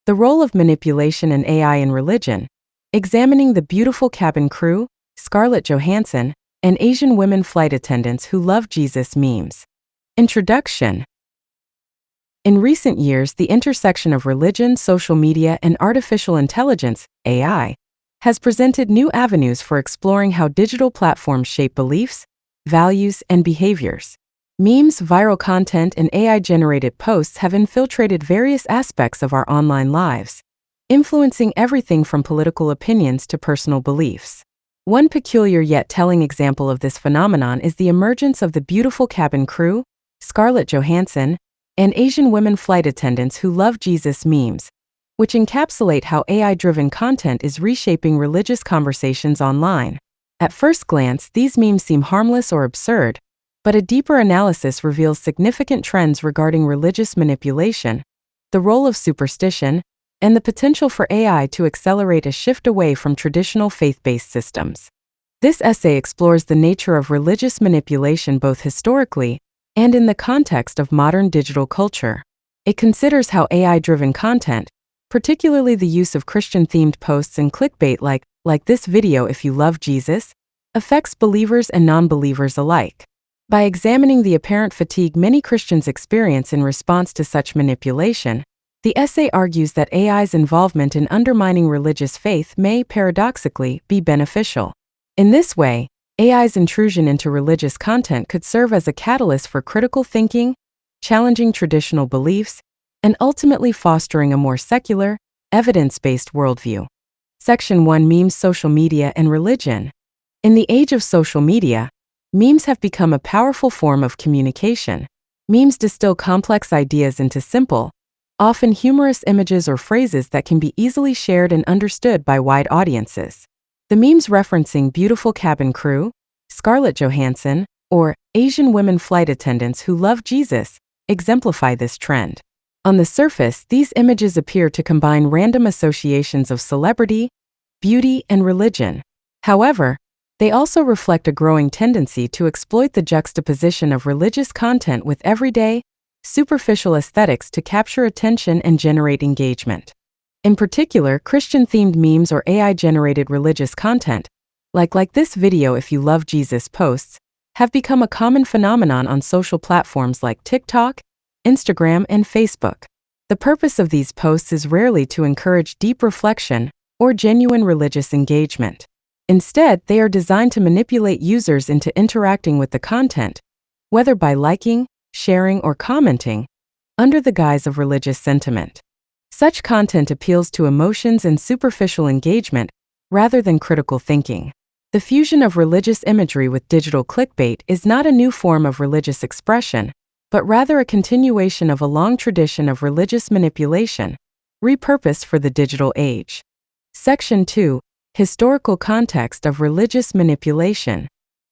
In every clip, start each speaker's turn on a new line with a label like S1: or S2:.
S1: The role of manipulation and AI in religion, examining the beautiful cabin crew, Scarlett Johansson, and Asian women flight attendants who love Jesus memes. Introduction. In recent years, the intersection of religion, social media, and artificial intelligence, AI, has presented new avenues for exploring how digital platforms shape beliefs, values, and behaviors. Memes, viral content, and AI-generated posts have infiltrated various aspects of our online lives, influencing everything from political opinions to personal beliefs. One peculiar yet telling example of this phenomenon is the emergence of the beautiful cabin crew, Scarlett Johansson, and Asian women flight attendants who love Jesus memes, which encapsulate how AI-driven content is reshaping religious conversations online. At first glance, these memes seem harmless or absurd, but a deeper analysis reveals significant trends regarding religious manipulation, the role of superstition, and the potential for AI to accelerate a shift away from traditional faith-based systems. This essay explores the nature of religious manipulation both historically and in the context of modern digital culture. It considers how AI-driven content, particularly the use of Christian-themed posts and clickbait like this video if you love Jesus, affects believers and non-believers alike. By examining the apparent fatigue many Christians experience in response to such manipulation, the essay argues that AI's involvement in undermining religious faith may, paradoxically, be beneficial. In this way, AI's intrusion into religious content could serve as a catalyst for critical thinking, challenging traditional beliefs, and ultimately fostering a more secular, evidence-based worldview. Section 1: Memes, Social Media, and Religion. In the age of social media, memes have become a powerful form of communication. Memes distill complex ideas into simple, often humorous images or phrases that can be easily shared and understood by wide audiences. The memes referencing beautiful cabin crew, Scarlett Johansson, or Asian women flight attendants who love Jesus exemplify this trend. On the surface, these images appear to combine random associations of celebrity, beauty, and religion. However, they also reflect a growing tendency to exploit the juxtaposition of religious content with everyday, superficial aesthetics to capture attention and generate engagement. In particular, Christian-themed memes or AI-generated religious content, like this video if you love Jesus posts, have become a common phenomenon on social platforms like TikTok, Instagram, and Facebook. The purpose of these posts is rarely to encourage deep reflection or genuine religious engagement. Instead, they are designed to manipulate users into interacting with the content, whether by liking, sharing, or commenting, under the guise of religious sentiment. Such content appeals to emotions and superficial engagement rather than critical thinking. The fusion of religious imagery with digital clickbait is not a new form of religious expression, but rather a continuation of a long tradition of religious manipulation, repurposed for the digital age. Section 2: Historical context of religious manipulation.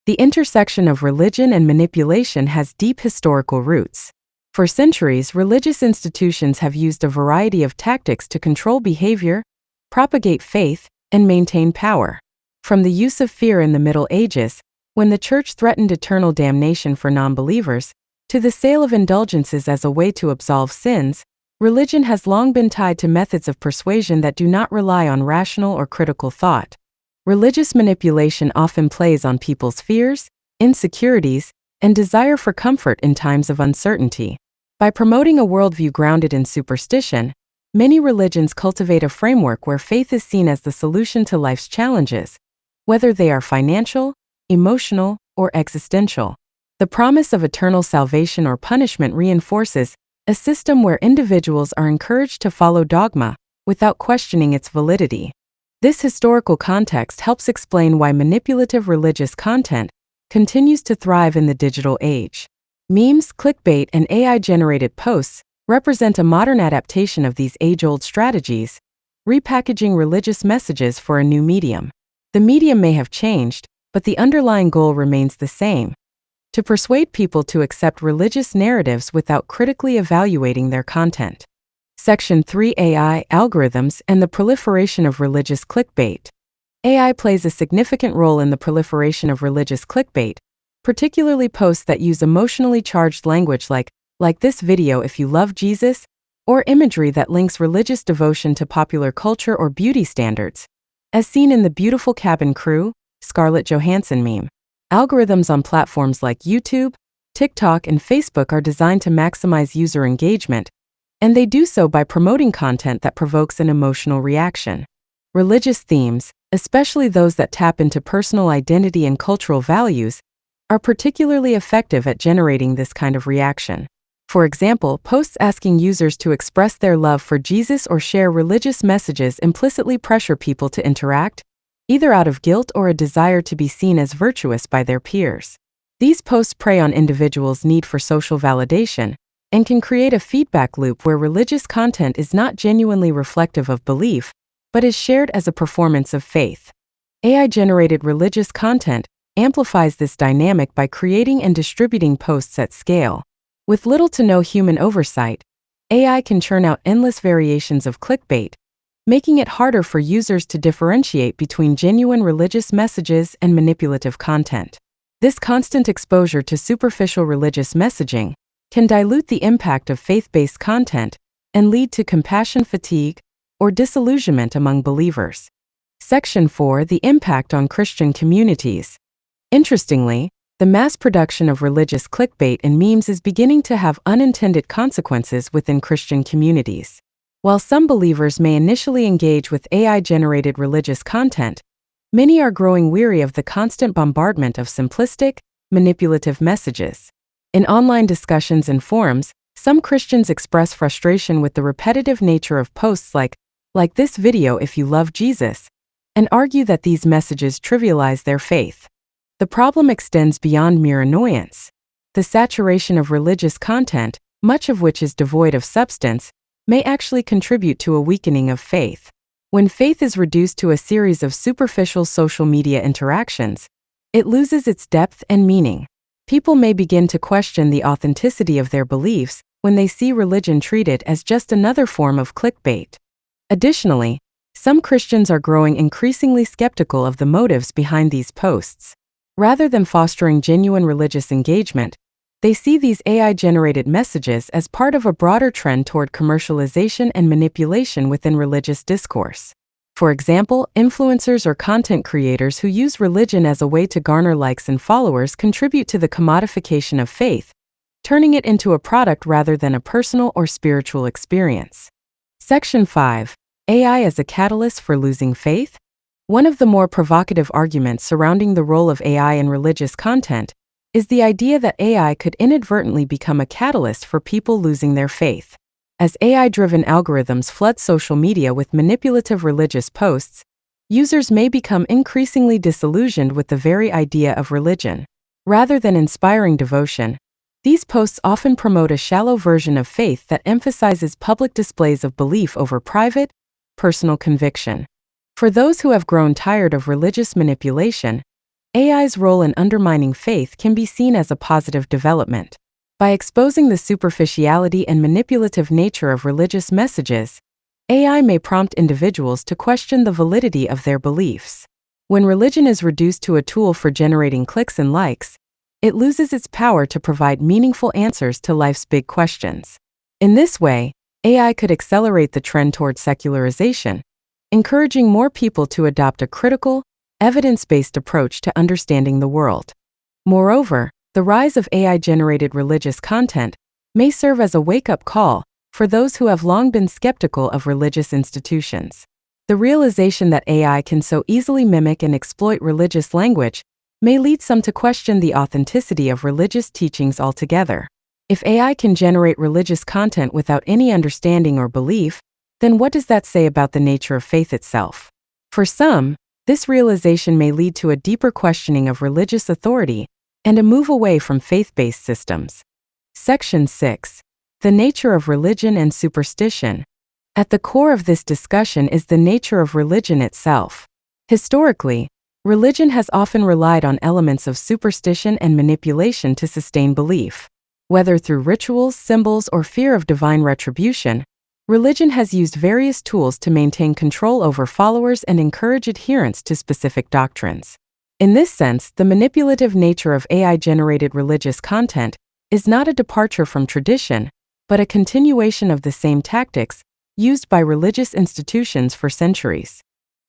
S1: The intersection of religion and manipulation has deep historical roots. For centuries, religious institutions have used a variety of tactics to control behavior, propagate faith, and maintain power. From the use of fear in the Middle Ages, when the Church threatened eternal damnation for non-believers, to the sale of indulgences as a way to absolve sins, religion has long been tied to methods of persuasion that do not rely on rational or critical thought. Religious manipulation often plays on people's fears, insecurities, and desire for comfort in times of uncertainty. By promoting a worldview grounded in superstition, many religions cultivate a framework where faith is seen as the solution to life's challenges, whether they are financial, emotional, or existential. The promise of eternal salvation or punishment reinforces a system where individuals are encouraged to follow dogma without questioning its validity. This historical context helps explain why manipulative religious content continues to thrive in the digital age. Memes, clickbait, and AI-generated posts represent a modern adaptation of these age-old strategies, repackaging religious messages for a new medium. The medium may have changed, but the underlying goal remains the same: to persuade people to accept religious narratives without critically evaluating their content. Section 3: AI, Algorithms, and the Proliferation of Religious Clickbait. AI plays a significant role in the proliferation of religious clickbait, particularly posts that use emotionally charged language like this video if you love Jesus, or imagery that links religious devotion to popular culture or beauty standards, as seen in the beautiful cabin crew, Scarlett Johansson meme. Algorithms on platforms like YouTube, TikTok, and Facebook are designed to maximize user engagement, and they do so by promoting content that provokes an emotional reaction. Religious themes, especially those that tap into personal identity and cultural values, are particularly effective at generating this kind of reaction. For example, posts asking users to express their love for Jesus or share religious messages implicitly pressure people to interact, either out of guilt or a desire to be seen as virtuous by their peers. These posts prey on individuals' need for social validation and can create a feedback loop where religious content is not genuinely reflective of belief, but is shared as a performance of faith. AI-generated religious content amplifies this dynamic by creating and distributing posts at scale. With little to no human oversight, AI can churn out endless variations of clickbait, making it harder for users to differentiate between genuine religious messages and manipulative content. This constant exposure to superficial religious messaging can dilute the impact of faith-based content and lead to compassion fatigue or disillusionment among believers. Section 4: The impact on Christian communities. Interestingly, the mass production of religious clickbait and memes is beginning to have unintended consequences within Christian communities. While some believers may initially engage with AI-generated religious content, many are growing weary of the constant bombardment of simplistic, manipulative messages. In online discussions and forums, some Christians express frustration with the repetitive nature of posts like this video if you love Jesus, and argue that these messages trivialize their faith. The problem extends beyond mere annoyance. The saturation of religious content, much of which is devoid of substance, may actually contribute to a weakening of faith. When faith is reduced to a series of superficial social media interactions, it loses its depth and meaning. People may begin to question the authenticity of their beliefs when they see religion treated as just another form of clickbait. Additionally, some Christians are growing increasingly skeptical of the motives behind these posts. Rather than fostering genuine religious engagement, they see these AI-generated messages as part of a broader trend toward commercialization and manipulation within religious discourse. For example, influencers or content creators who use religion as a way to garner likes and followers contribute to the commodification of faith, turning it into a product rather than a personal or spiritual experience. Section 5: AI as a catalyst for losing faith? One of the more provocative arguments surrounding the role of AI in religious content is the idea that AI could inadvertently become a catalyst for people losing their faith. As AI-driven algorithms flood social media with manipulative religious posts, users may become increasingly disillusioned with the very idea of religion. Rather than inspiring devotion, these posts often promote a shallow version of faith that emphasizes public displays of belief over private, personal conviction. For those who have grown tired of religious manipulation, AI's role in undermining faith can be seen as a positive development. By exposing the superficiality and manipulative nature of religious messages, AI may prompt individuals to question the validity of their beliefs. When religion is reduced to a tool for generating clicks and likes, it loses its power to provide meaningful answers to life's big questions. In this way, AI could accelerate the trend toward secularization, encouraging more people to adopt a critical, evidence-based approach to understanding the world. Moreover, the rise of AI-generated religious content may serve as a wake-up call for those who have long been skeptical of religious institutions. The realization that AI can so easily mimic and exploit religious language may lead some to question the authenticity of religious teachings altogether. If AI can generate religious content without any understanding or belief, then what does that say about the nature of faith itself? For some, this realization may lead to a deeper questioning of religious authority and a move away from faith-based systems. Section 6: The nature of religion and superstition. At the core of this discussion is the nature of religion itself. Historically, religion has often relied on elements of superstition and manipulation to sustain belief. Whether through rituals, symbols, or fear of divine retribution, religion has used various tools to maintain control over followers and encourage adherence to specific doctrines. In this sense, the manipulative nature of AI-generated religious content is not a departure from tradition, but a continuation of the same tactics used by religious institutions for centuries.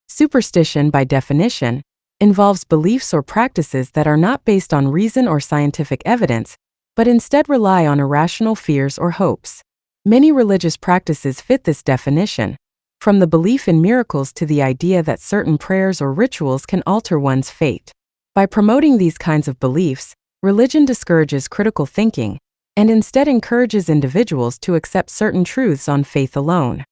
S1: Superstition, by definition, involves beliefs or practices that are not based on reason or scientific evidence, but instead rely on irrational fears or hopes. Many religious practices fit this definition, from the belief in miracles to the idea that certain prayers or rituals can alter one's fate. By promoting these kinds of beliefs, religion discourages critical thinking and instead encourages individuals to accept certain truths on faith alone.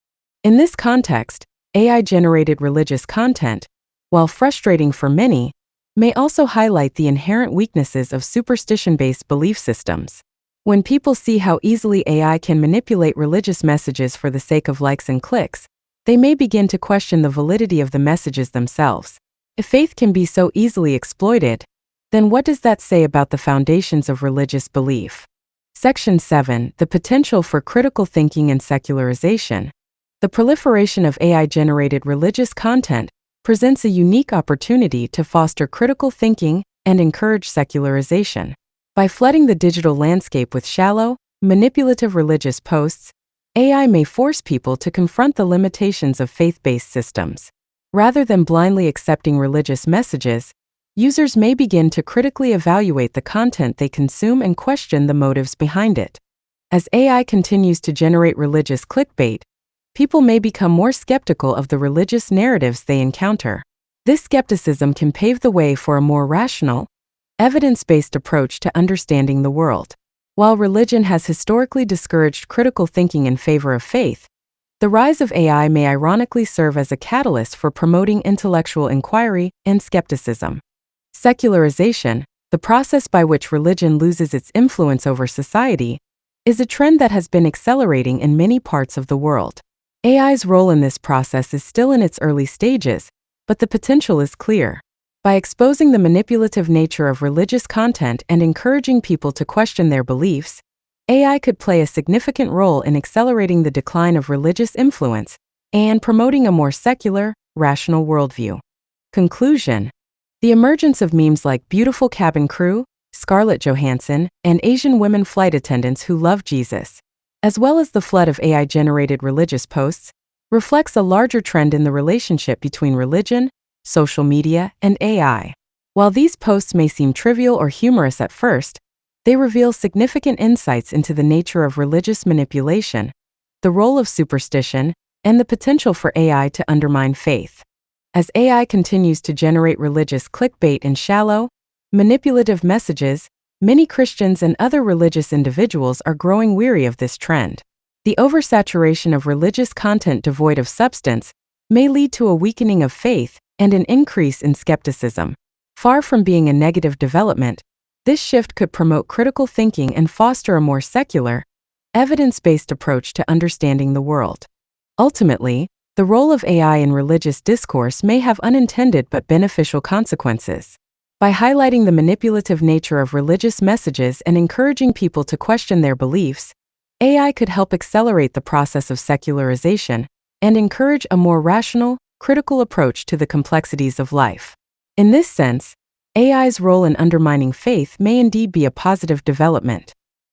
S1: In this context, AI-generated religious content, while frustrating for many, may also highlight the inherent weaknesses of superstition-based belief systems. When people see how easily AI can manipulate religious messages for the sake of likes and clicks, they may begin to question the validity of the messages themselves. If faith can be so easily exploited, then what does that say about the foundations of religious belief? Section 7. The potential for critical thinking and secularization. The proliferation of AI-generated religious content presents a unique opportunity to foster critical thinking and encourage secularization. By flooding the digital landscape with shallow, manipulative religious posts, AI may force people to confront the limitations of faith-based systems. Rather than blindly accepting religious messages, users may begin to critically evaluate the content they consume and question the motives behind it. As AI continues to generate religious clickbait, people may become more skeptical of the religious narratives they encounter. This skepticism can pave the way for a more rational, evidence-based approach to understanding the world. While religion has historically discouraged critical thinking in favor of faith, the rise of AI may ironically serve as a catalyst for promoting intellectual inquiry and skepticism. Secularization, the process by which religion loses its influence over society, is a trend that has been accelerating in many parts of the world. AI's role in this process is still in its early stages, but the potential is clear. By exposing the manipulative nature of religious content and encouraging people to question their beliefs, AI could play a significant role in accelerating the decline of religious influence and promoting a more secular, rational worldview. Conclusion. The emergence of memes like beautiful cabin crew, Scarlett Johansson, and Asian women flight attendants who love Jesus, as well as the flood of AI-generated religious posts, reflects a larger trend in the relationship between religion, social media, and AI. While these posts may seem trivial or humorous at first, they reveal significant insights into the nature of religious manipulation, the role of superstition, and the potential for AI to undermine faith. As AI continues to generate religious clickbait and shallow, manipulative messages, many Christians and other religious individuals are growing weary of this trend. The oversaturation of religious content devoid of substance may lead to a weakening of faith and an increase in skepticism. Far from being a negative development, this shift could promote critical thinking and foster a more secular, evidence-based approach to understanding the world. Ultimately, the role of AI in religious discourse may have unintended but beneficial consequences. By highlighting the manipulative nature of religious messages and encouraging people to question their beliefs, AI could help accelerate the process of secularization and encourage a more rational, critical approach to the complexities of life. In this sense, AI's role in undermining faith may indeed be a positive development.